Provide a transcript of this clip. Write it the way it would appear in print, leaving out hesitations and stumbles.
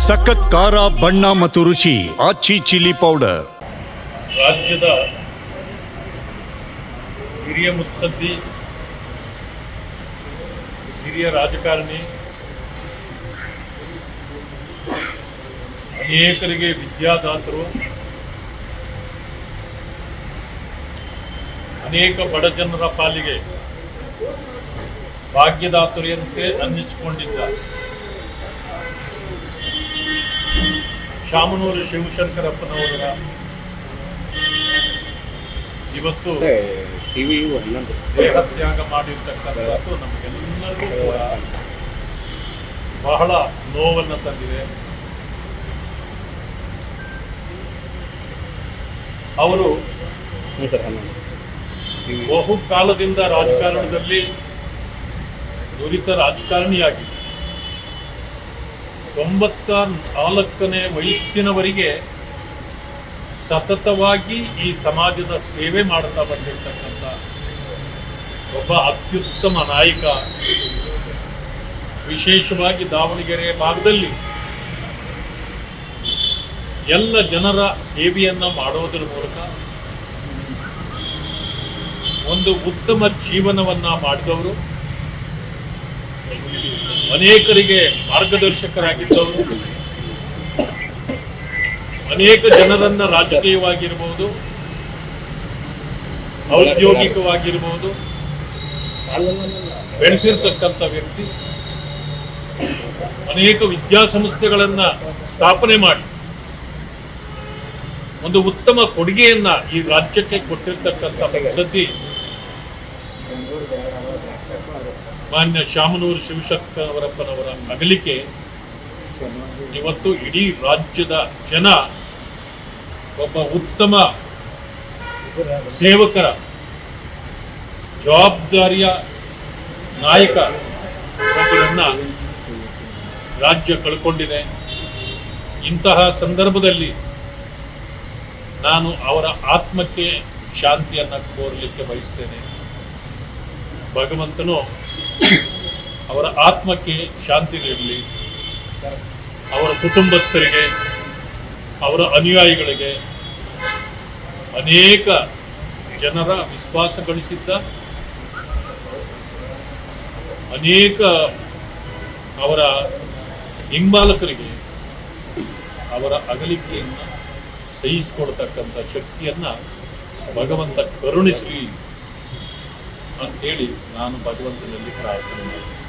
ಸಖತ್ ಖಾರ ಬಣ್ಣ ಮತ್ತು ರುಚಿ ಆಚಿ ಚಿಲ್ಲಿ ಪೌಡರ್. ರಾಜ್ಯದ ಹಿರಿಯ ಮುತ್ಸದ್ದಿ, ಹಿರಿಯ ರಾಜಕಾರಣಿ, ಅನೇಕರಿಗೆ ವಿದ್ಯಾದಾತರು, ಅನೇಕ ಬಡ ಜನರ ಪಾಲಿಗೆ ಭಾಗ್ಯದಾತರಿಯಂತೆ ಅನ್ನಿಸಿಕೊಂಡಿದ್ದ ಶಾಮನೂರು ಶಿವಶಂಕರಪ್ಪನವರ ಇವತ್ತು ದೇಹತ್ಯಾಗ ಮಾಡಿರ್ತಕ್ಕಂಥದ್ದು ನಮಗೆಲ್ಲರಿಗೂ ಕೂಡ ಬಹಳ ನೋವನ್ನು ತಂದಿದೆ. ಅವರು ಬಹುಕಾಲದಿಂದ ರಾಜಕಾರಣದಲ್ಲಿ ನುರಿತ ರಾಜಕಾರಣಿಯಾಗಿ 94ನೇ ವಯಸ್ಸಿನವರೆಗೆ ಸತತವಾಗಿ ಈ ಸಮಾಜದ ಸೇವೆ ಮಾಡುತ್ತಾ ಬಂದಿರತಕ್ಕಂಥ ಒಬ್ಬ ಅತ್ಯುತ್ತಮ ನಾಯಕ. ವಿಶೇಷವಾಗಿ ದಾವಣಗೆರೆ ಭಾಗದಲ್ಲಿ ಎಲ್ಲ ಜನರ ಸೇವೆಯನ್ನು ಮಾಡೋದರ ಮೂಲಕ ಒಂದು ಉತ್ತಮ ಜೀವನವನ್ನ ಮಾಡಿದವರು, ಅನೇಕರಿಗೆ ಮಾರ್ಗದರ್ಶಕರಾಗಿದ್ದವರು, ಅನೇಕ ಜನರನ್ನ ರಾಜಕೀಯವಾಗಿರಬಹುದು, ಔದ್ಯೋಗಿಕವಾಗಿರಬಹುದು ಬೆಳೆಸಿರ್ತಕ್ಕಂಥ ವ್ಯಕ್ತಿ. ಅನೇಕ ವಿದ್ಯಾಸಂಸ್ಥೆಗಳನ್ನ ಸ್ಥಾಪನೆ ಮಾಡಿ ಒಂದು ಉತ್ತಮ ಕೊಡುಗೆಯನ್ನ ಈ ರಾಜ್ಯಕ್ಕೆ ಕೊಟ್ಟಿರ್ತಕ್ಕಂಥ ಪದ್ಧತಿ ಮಾನ್ಯ ಶಾಮನೂರು ಶಿವಶಂಕರಪ್ಪನವರ ಅಗಲಿಕೆ ಇವತ್ತು ಇಡೀ ರಾಜ್ಯದ ಜನ ಒಬ್ಬ ಉತ್ತಮ ಸೇವಕರ, ಜವಾಬ್ದಾರಿಯ ನಾಯಕ ಒಬ್ಬರನ್ನ ರಾಜ್ಯ ಕಳ್ಕೊಂಡಿದೆ. ಇಂತಹ ಸಂದರ್ಭದಲ್ಲಿ ನಾನು ಅವರ ಆತ್ಮಕ್ಕೆ ಶಾಂತಿಯನ್ನು ಕೋರಲಿಕ್ಕೆ ಬಯಸ್ತೇನೆ. ಭಗವಂತನು ಅವರ ಆತ್ಮಕ್ಕೆ ಶಾಂತಿ ನೀಡಲಿ. ಅವರ ಕುಟುಂಬಸ್ಥರಿಗೆ, ಅವರ ಅನುಯಾಯಿಗಳಿಗೆ, ಅನೇಕ ಜನರ ವಿಶ್ವಾಸ ಗಳಿಸಿದ್ದ ಅನೇಕ ಅವರ ಹಿಂಬಾಲಕರಿಗೆ ಅವರ ಅಗಲಿಕೆಯನ್ನು ಸಹಿಸಿಕೊಡ್ತಕ್ಕಂಥ ಶಕ್ತಿಯನ್ನ ಭಗವಂತ ಕರುಣಿಸಲಿ ಅಂತೇಳಿ ನಾನು ಭಗವಂತನಲ್ಲಿ ಪ್ರಾರ್ಥನೆ ಮಾಡ್ತೀನಿ.